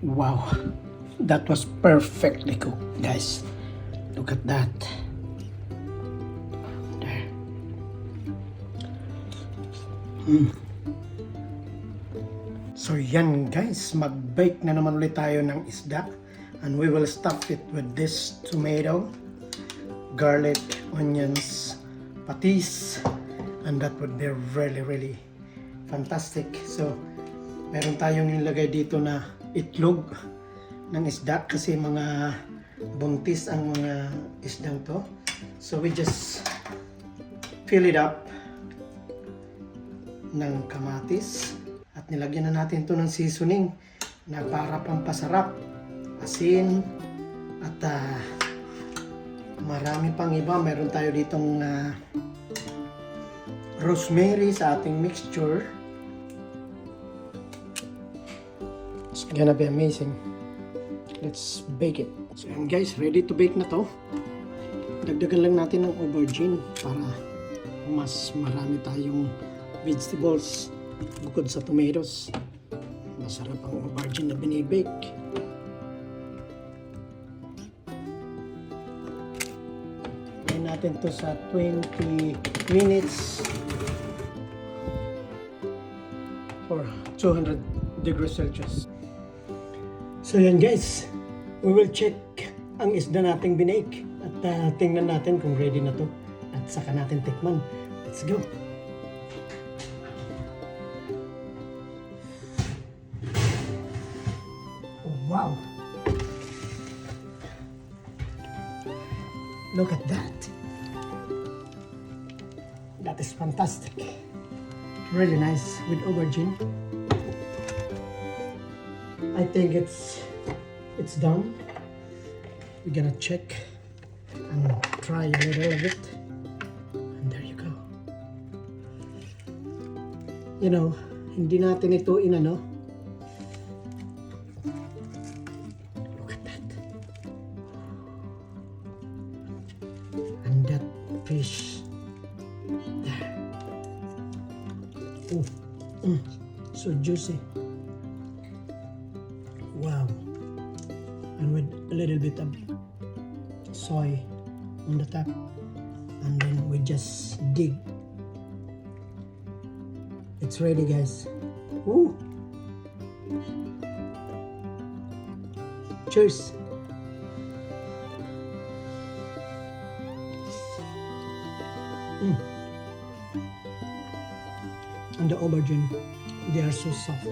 Wow, that was perfectly cooked, guys. Look at that. There. So yan guys, mag-bake na naman ulit tayo ng isda. And we will stuff it with this tomato, garlic, onions, patis. And that would be really fantastic. So, meron tayong nilagay dito na itlog ng isda kasi mga buntis ang mga isdang to. So, we just fill it up ng kamatis at nilagyan na natin to ng seasoning na para pampasarap, asin at marami pang iba. Meron tayo ditong rosemary sa ating mixture. It's gonna be amazing. Let's bake it. So yan guys, ready to bake na to. Dagdagan lang natin ng aubergine para mas marami tayong vegetables bukod sa tomatoes. Masarap ang aubergine na binibake. Gawin natin to sa 20 minutes for 200 degrees Celsius. So yan guys, we will check ang isda nating binake at tingnan natin kung ready na to at saka natin tikman. Let's go! Wow! Look at that! That is fantastic. Really nice with aubergine. I think it's done. We're gonna check and try a little of it. And there you go. You know, hindi natin ito inano. Look at that. And that fish there. Oh, so juicy. Wow. And with a little bit of soy on the top, and then we just dig. It's ready guys. Woo! Cheers! And the aubergine, they are so soft.